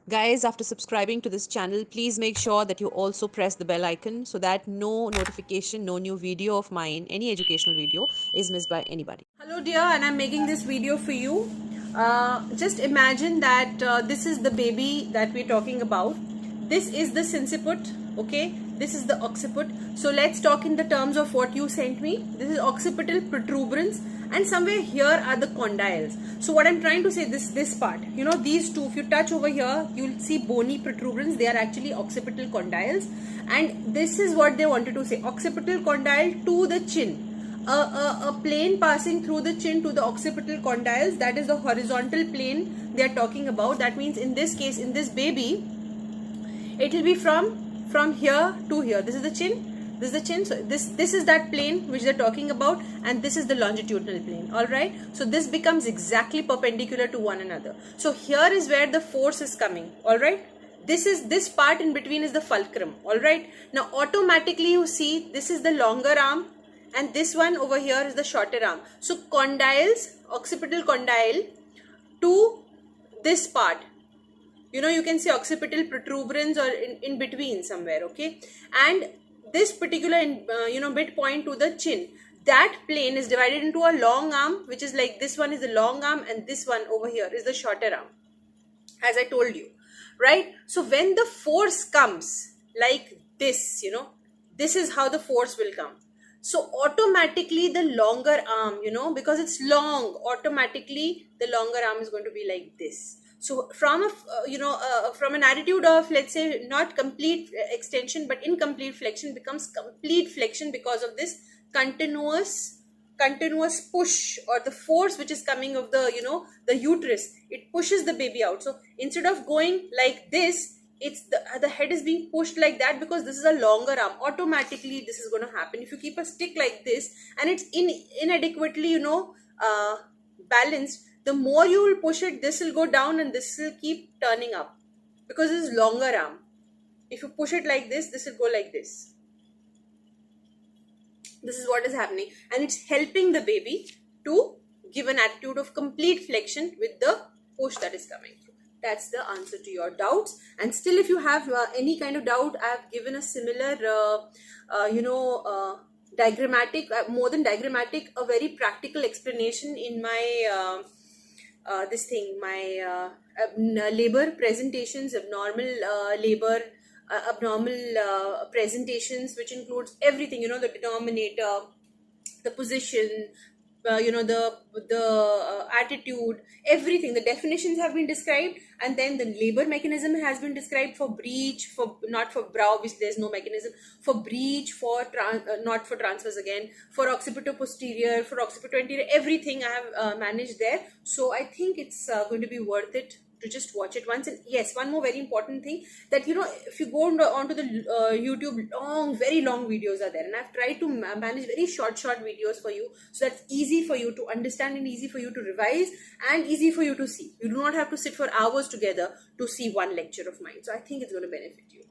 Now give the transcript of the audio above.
Guys, after subscribing to this channel, please make sure that you also press the bell icon so that no notification, no new video of mine, any educational video, is missed by anybody. Hello dear, and I'm making this video for you. Just imagine that this is the baby that we're talking about. This is the sinciput, okay? This is the occiput. So let's talk in the terms of what you sent me. This is occipital protuberance, and somewhere here are the condyles. So what I'm trying to say, this part, you know, these two, if you touch over here, you'll see bony protuberance. They are actually occipital condyles, and this is what they wanted to say: occipital condyle to the chin. A plane passing through the chin to the occipital condyles, that is the horizontal plane they are talking about. That means in this case, in this baby, it will be from here to here. This is the chin, this is the chin. So this is that plane which they're talking about, and this is the longitudinal plane. All right, so this becomes exactly perpendicular to one another. So here is where the force is coming. All right, this part in between is the fulcrum. All right, now automatically you see this is the longer arm, and this one over here is the shorter arm. So condyles, occipital condyle to this part, you know, you can see occipital protuberance or in between somewhere, okay? And this particular you know, midpoint to the chin, that plane is divided into a long arm, which is like this one is the long arm, and this one over here is the shorter arm, as I told you, right? So when the force comes like this, you know, this is how the force will come. So automatically the longer arm, you know, because it's long, automatically the longer arm is going to be like this. So from a from an attitude of, let's say, not complete extension but incomplete flexion, becomes complete flexion because of this continuous push, or the force which is coming of the, you know, the uterus. It pushes the baby out. So instead of going like this, it's the head is being pushed like that, because this is a longer arm. Automatically this is going to happen. If you keep a stick like this and it's inadequately, you know, balanced, the more you will push it, this will go down and this will keep turning up, because this is longer arm. If you push it like this, this will go like this. This is what is happening, and it's helping the baby to give an attitude of complete flexion with the push that is coming through. That's the answer to your doubts. And still, if you have any kind of doubt, I have given a similar diagrammatic, more than diagrammatic, a very practical explanation in my labor presentations, abnormal presentations, which includes everything, you know, the denominator, the position, the attitude, everything. The definitions have been described, and then the labor mechanism has been described for breech, for not for brow, which there's no mechanism, for breech, for not for transverse again, for occipito-posterior, for occipito-anterior, everything I have managed there. So I think it's going to be worth it to just watch it once. And yes, one more very important thing, that, you know, if you go onto the YouTube, very long videos are there, and I've tried to manage very short videos for you, so that's easy for you to understand and easy for you to revise and easy for you to see. You do not have to sit for hours together to see one lecture of mine. So I think it's going to benefit you.